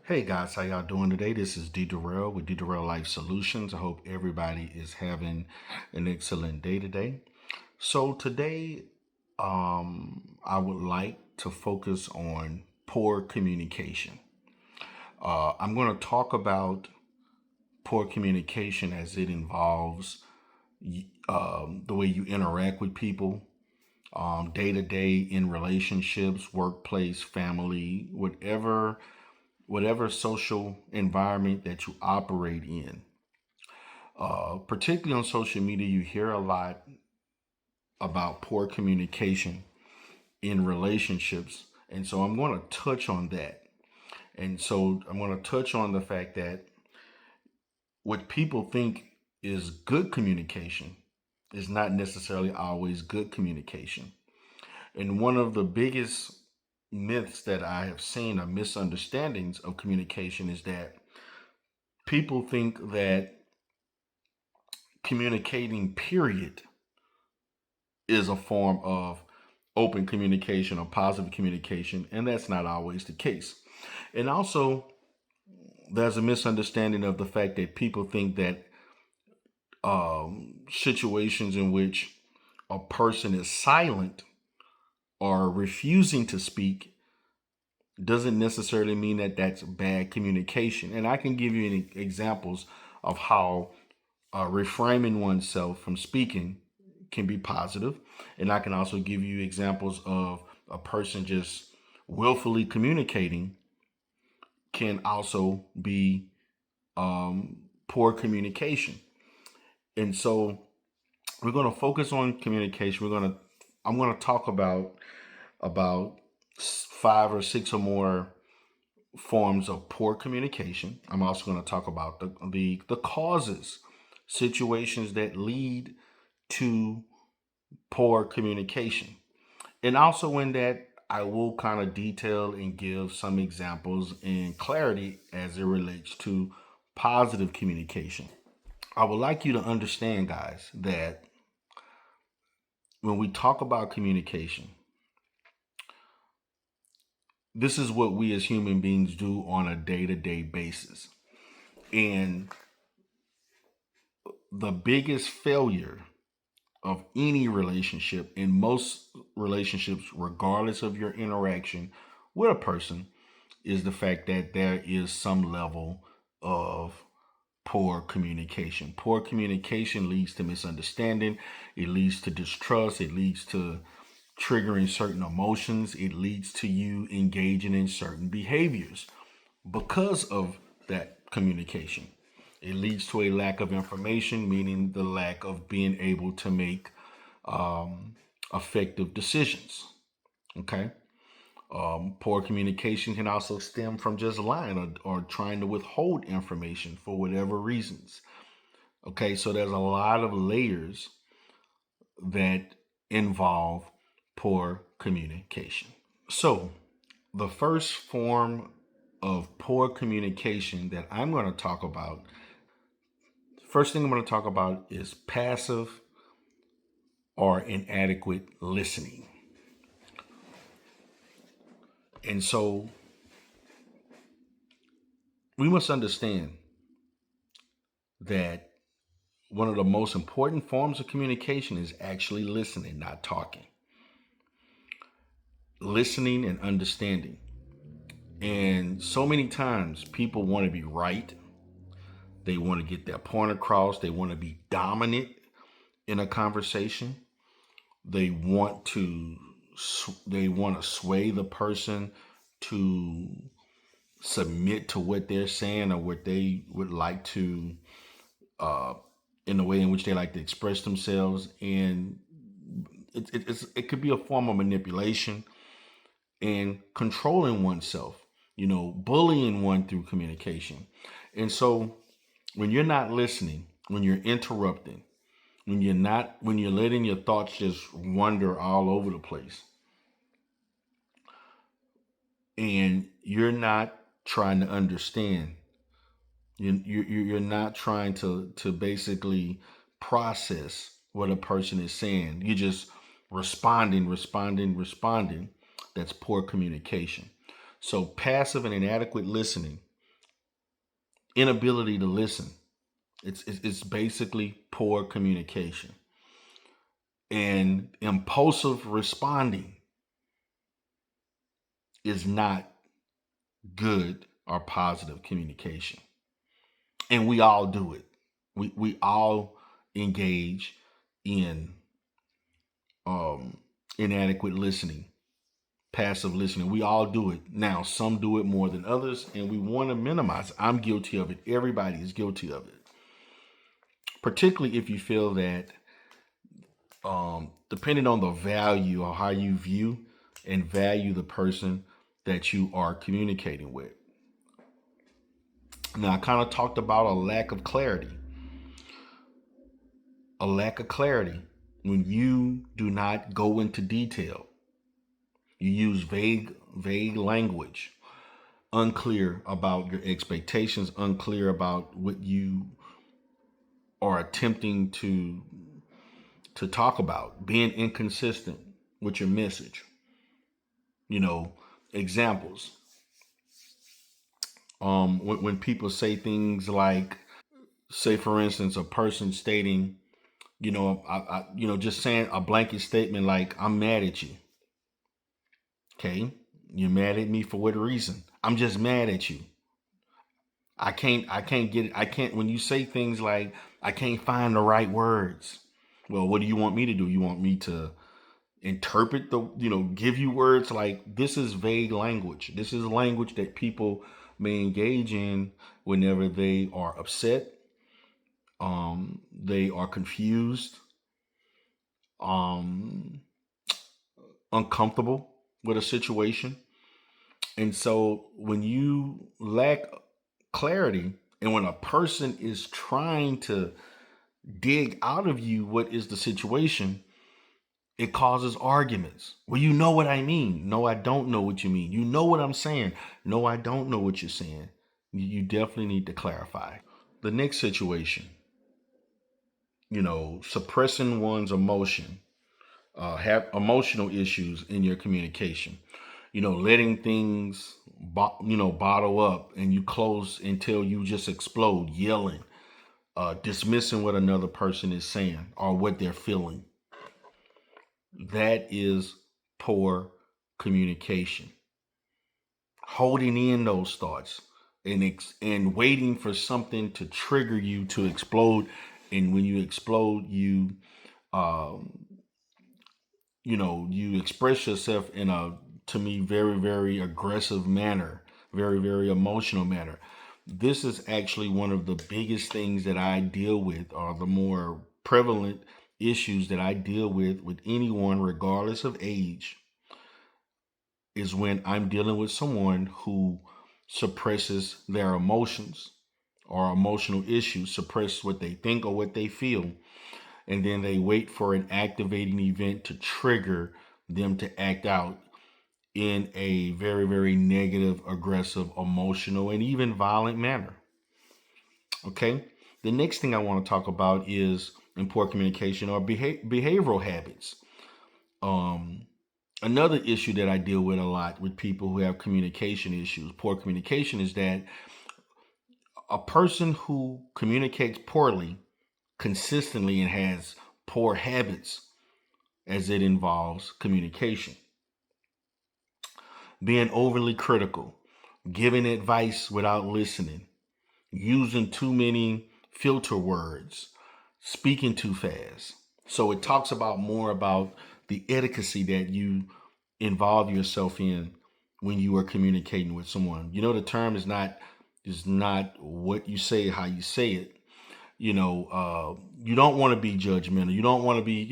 Hey guys, how y'all doing today? This is D Durrell with D Durrell Life Solutions. I hope everybody is having an excellent day today. So today, I would like to focus on poor communication. I'm going to talk about poor communication as it involves the way you interact with people, day to day in relationships, workplace, family, whatever social environment that you operate in. Particularly on social media, you hear a lot about poor communication in relationships. And so I'm going to touch on that. And so I'm going to touch on the fact that what people think is good communication is not necessarily always good communication. And one of the biggest myths that I have seen or misunderstandings of communication is that people think that communicating, period, is a form of open communication or positive communication, and that's not always the case. And also, there's a misunderstanding of the fact that people think that situations in which a person is silent or refusing to speak doesn't necessarily mean that that's bad communication. And I can give you any examples of how reframing oneself from speaking can be positive. And I can also give you examples of a person just willfully communicating can also be poor communication. And so we're going to focus on communication. I'm going to talk about five or six or more forms of poor communication. I'm also going to talk about the causes, situations that lead to poor communication. And also in that, I will kind of detail and give some examples and clarity as it relates to positive communication. I would like you to understand, guys, that when we talk about communication, this is what we as human beings do on a day to day basis. And the biggest failure of any relationship, in most relationships, regardless of your interaction with a person, is the fact that there is some level of poor communication. Poor communication leads to misunderstanding, it leads to distrust, it leads to triggering certain emotions, it leads to you engaging in certain behaviors because of that communication. It leads to a lack of information, meaning the lack of being able to make effective decisions. Okay. Poor communication can also stem from just lying or trying to withhold information for whatever reasons. Okay, so there's a lot of layers that involve poor communication. So, the first form of poor communication that I'm going to talk about, first thing I'm going to talk about is passive or inadequate listening. And so we must understand that one of the most important forms of communication is actually listening, not talking. Listening and understanding. And so many times people want to be right. They want to get their point across. They want to be dominant in a conversation. They want to sway the person to submit to what they're saying or what they would like to uh, in the way in which they like to express themselves. And it could be a form of manipulation and controlling oneself, bullying one through communication. And so when you're not listening, when you're interrupting, when you're letting your thoughts just wander all over the place, and you're not trying to understand, you're not trying to basically process what a person is saying. You're just responding. That's poor communication. So passive and inadequate listening inability to listen. It's basically poor communication. And impulsive responding is not good or positive communication. And we all do it. We all engage in um, inadequate listening, passive listening. We all do it. Now, some do it more than others, and we want to minimize it. I'm guilty of it. Everybody is guilty of it. Particularly if you feel that, depending on the value or how you view and value the person that you are communicating with. Now, I kind of talked about a lack of clarity. A lack of clarity when you do not go into detail. You use vague language, unclear about your expectations, unclear about what you are attempting to talk about, being inconsistent with your message. You know, examples. When people say things like, say for instance, a person stating, just saying a blanket statement like, "I'm mad at you." Okay, you're mad at me for what reason? I'm just mad at you. I can't get it. I can't, when you say things like, "I can't find the right words." Well, what do you want me to do? You want me to interpret give you words? Like, this is vague language. This is language that people may engage in whenever they are upset, they are confused, um, uncomfortable with a situation. And so when you lack clarity, and when a person is trying to dig out of you what is the situation, it causes arguments. Well, you know what I mean. No, I don't know what you mean. You know what I'm saying. No, I don't know what you're saying. You definitely need to clarify. The next situation, suppressing one's emotion, have emotional issues in your communication. Letting things, bottle up, and you close until you just explode, yelling, dismissing what another person is saying or what they're feeling. That is poor communication. Holding in those thoughts and waiting for something to trigger you to explode, and when you explode, um, you express yourself in a, to me, very, very aggressive manner, very, very emotional manner. This is actually one of the biggest things that I deal with, or the more prevalent issues that I deal with anyone, regardless of age, is when I'm dealing with someone who suppresses their emotions or emotional issues, suppress what they think or what they feel, and then they wait for an activating event to trigger them to act out in a very, very negative, aggressive, emotional, and even violent manner. Okay. The next thing I want to talk about is, in poor communication, or behavioral habits. Um, Another issue that I deal with a lot with people who have communication issues, poor communication, is that a person who communicates poorly consistently and has poor habits as it involves communication. Being overly critical, giving advice without listening, using too many filter words, speaking too fast. So it talks about more about the etiquette that you involve yourself in when you are communicating with someone. The term is not what you say, how you say it. You don't want to be judgmental. You don't want to be,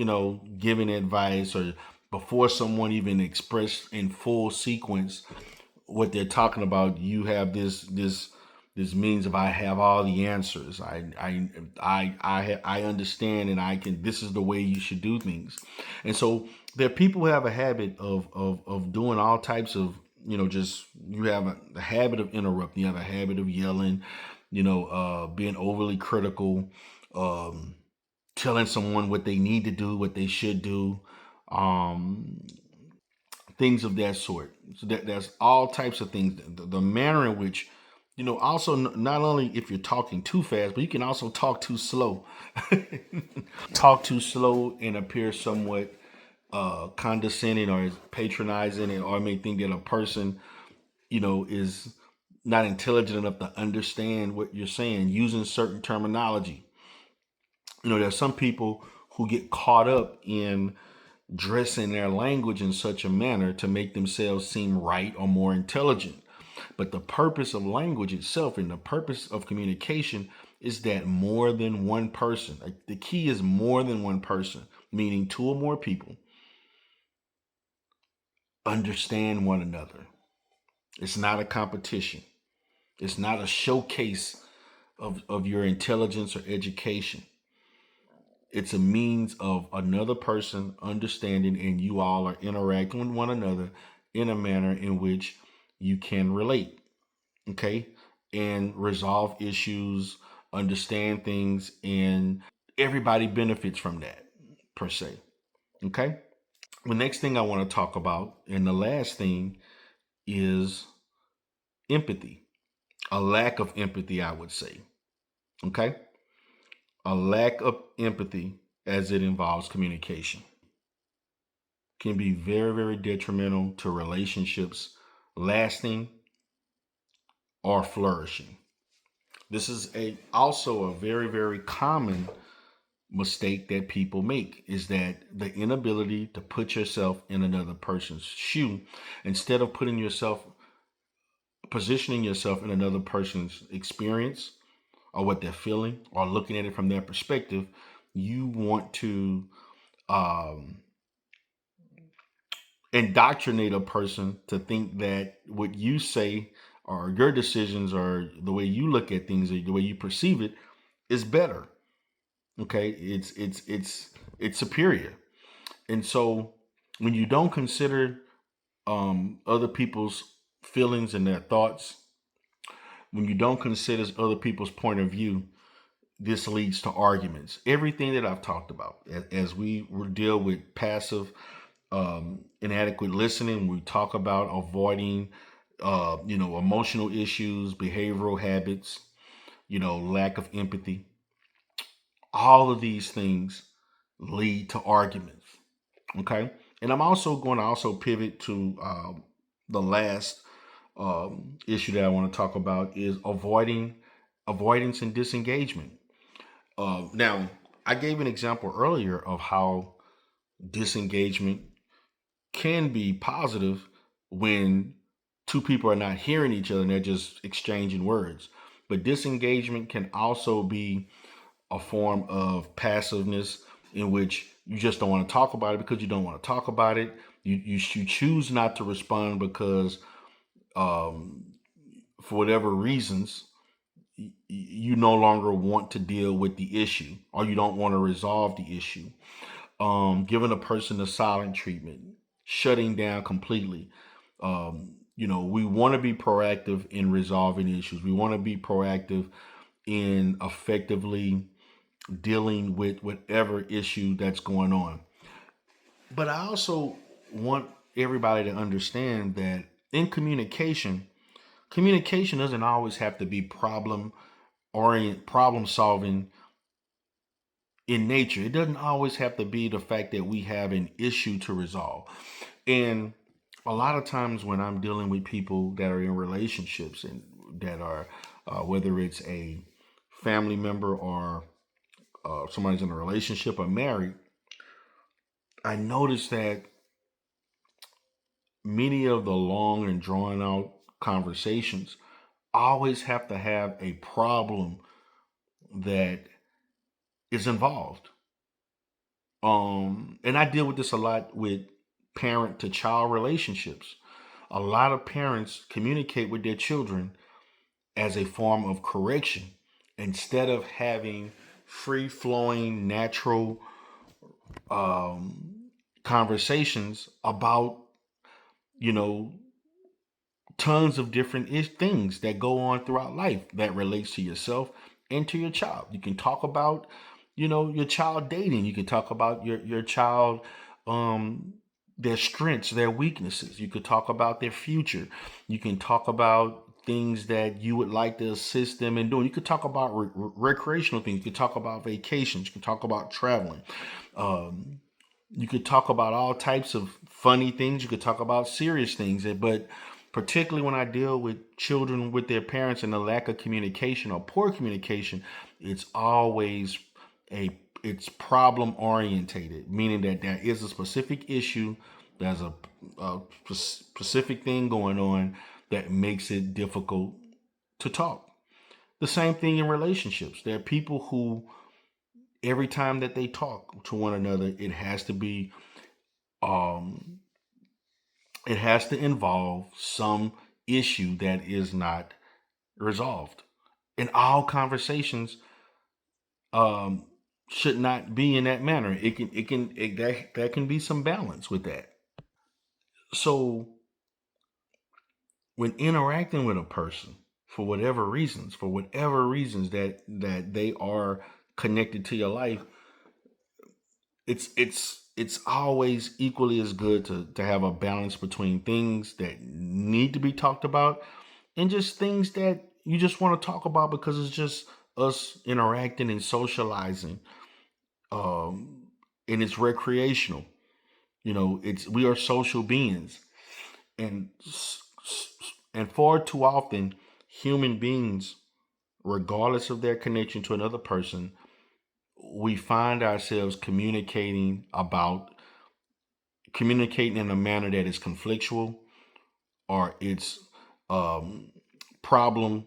giving advice, or before someone even expressed in full sequence what they're talking about, you have this means of, I have all the answers. I understand, and I can. This is the way you should do things. And so there are people who have a habit of doing all types of, just, you have a habit of interrupting. You have a habit of yelling. Being overly critical, um, telling someone what they need to do, what they should do. Um, Things of that sort. So there's all types of things. The manner in which Also, not only if you're talking too fast, but you can also talk too slow. Talk too slow and appear somewhat condescending or patronizing, or may think that a person, is not intelligent enough to understand what you're saying using certain terminology. There's some people who get caught up in dressing their language in such a manner to make themselves seem right or more intelligent. But the purpose of language itself and the purpose of communication is that more than one person, like the key is more than one person, meaning two or more people, understand one another. It's not a competition. It's not a showcase of your intelligence or education. It's a means of another person understanding and you all are interacting with one another in a manner in which you can relate, okay, and resolve issues, understand things, and everybody benefits from that, per se, okay? The next thing I want to talk about, and the last thing, is empathy. A lack of empathy, I would say, okay? A lack of empathy as it involves communication can be very, very detrimental to relationships lasting or flourishing. This is also a very, very common mistake that people make, is that the inability to put yourself in another person's shoe instead of positioning yourself in another person's experience or what they're feeling or looking at it from their perspective. You want to um, indoctrinate a person to think that what you say or your decisions or the way you look at things or the way you perceive it is better. Okay, it's superior. And so when you don't consider other people's feelings and their thoughts, when you don't consider other people's point of view, this leads to arguments. Everything that I've talked about, as we deal with passive, inadequate listening, we talk about avoiding, emotional issues, behavioral habits, lack of empathy. All of these things lead to arguments. Okay, and I'm also going to pivot to the last issue that I want to talk about is avoidance and disengagement. Now, I gave an example earlier of how disengagement can be positive when two people are not hearing each other and they're just exchanging words. But disengagement can also be a form of passiveness in which you just don't want to talk about it because you don't want to talk about it. You choose not to respond because um, for whatever reasons you no longer want to deal with the issue or you don't want to resolve the issue. Giving a person the silent treatment, shutting down completely. We want to be proactive in resolving issues. We want to be proactive in effectively dealing with whatever issue that's going on. But I also want everybody to understand that in communication doesn't always have to be problem solving in nature. It doesn't always have to be the fact that we have an issue to resolve. And a lot of times when I'm dealing with people that are in relationships and that are, whether it's a family member or somebody's in a relationship or married, I notice that many of the long and drawn out conversations always have to have a problem that is involved. And I deal with this a lot with parent to child relationships. A lot of parents communicate with their children as a form of correction instead of having free flowing, natural conversations about, you know, tons of different things that go on throughout life that relates to yourself and to your child. You can talk about, your child dating. You can talk about your child, um, their strengths, their weaknesses. You could talk about their future. You can talk about things that you would like to assist them in doing. You could talk about recreational things. You could talk about vacations. You could talk about traveling. Um, you could talk about all types of funny things. You could talk about serious things. But particularly when I deal with children with their parents and the lack of communication or poor communication, it's always a it's problem orientated, meaning that there is a specific issue, there's a specific thing going on that makes it difficult to talk. The same thing in relationships. There are people who every time that they talk to one another, um it has to involve some issue that is not resolved. And all conversations um should not be in that manner. There can be some balance with that. So when interacting with a person, for whatever reasons that they are connected to your life, it's always equally as good to have a balance between things that need to be talked about and just things that you just want to talk about because it's just us interacting and socializing. um and it's recreational. It's we are social beings, and and far too often human beings, regardless of their connection to another person, we find ourselves communicating in a manner that is conflictual, or it's um problem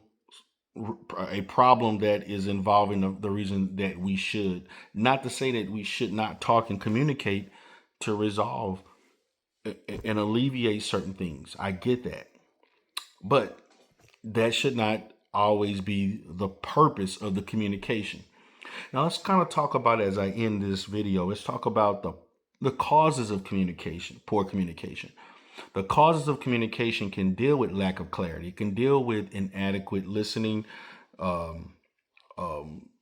a problem that is involving the reason that we should, not to say that we should not talk and communicate to resolve and alleviate certain things. I get that. But that should not always be the purpose of the communication. Now let's kind of talk about, as I end this video, let's talk about the causes of communication, poor communication. The causes of communication can deal with lack of clarity. It can deal with inadequate listening, um,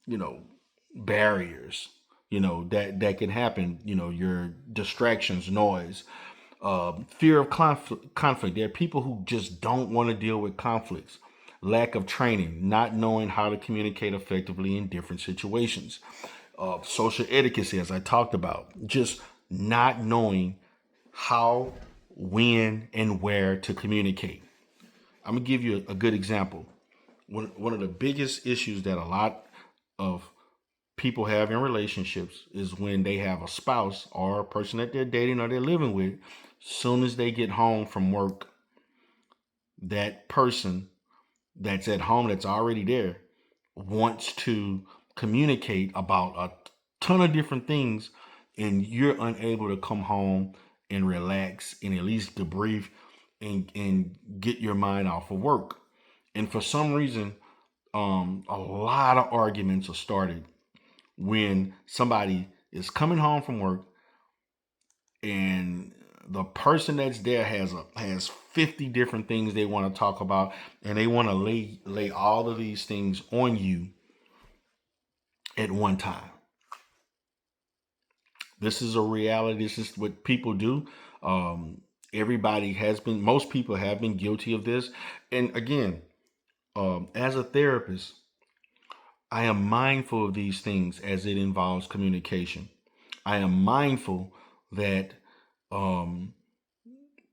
you know, barriers, that can happen. Your distractions, noise, fear of conflict. There are people who just don't want to deal with conflicts. Lack of training, not knowing how to communicate effectively in different situations. Social etiquette, as I talked about, just not knowing how, when, and where to communicate. I'm gonna give you a good example. One of the biggest issues that a lot of people have in relationships is when they have a spouse or a person that they're dating or they're living with. Soon as they get home from work, that person that's at home, that's already there, wants to communicate about a ton of different things, and you're unable to come home and relax and at least debrief and get your mind off of work. And for some reason, a lot of arguments are started when somebody is coming home from work and the person that's there has 50 different things they want to talk about, and they want to lay all of these things on you at one time. This is a reality. This is what people do. Most people have been guilty of this. And again, as a therapist, I am mindful of these things as it involves communication. I am mindful that um,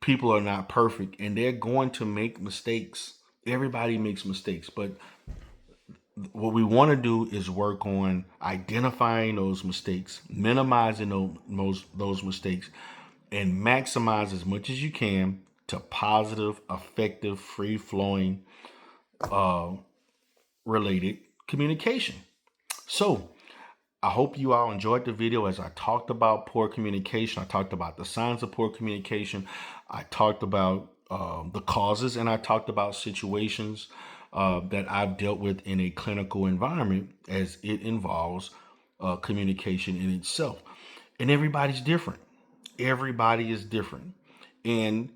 people are not perfect and they're going to make mistakes. Everybody makes mistakes, but what we want to do is work on identifying those mistakes, minimizing those mistakes, and maximize as much as you can to positive, effective, free flowing uh, related communication. So I hope you all enjoyed the video as I talked about poor communication. I talked about the signs of poor communication. I talked about the causes, and I talked about situations that I've dealt with in a clinical environment as it involves communication in itself. And everybody's different. Everybody is different. And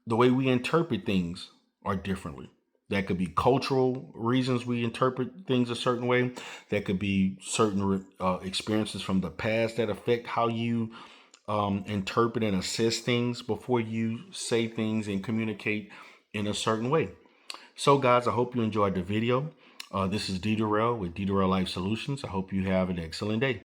the way we interpret things are differently. That could be cultural reasons we interpret things a certain way. That could be certain experiences from the past that affect how you interpret and assess things before you say things and communicate in a certain way. So guys, I hope you enjoyed the video. This is D. Durrell with D. Durrell Life Solutions. I hope you have an excellent day.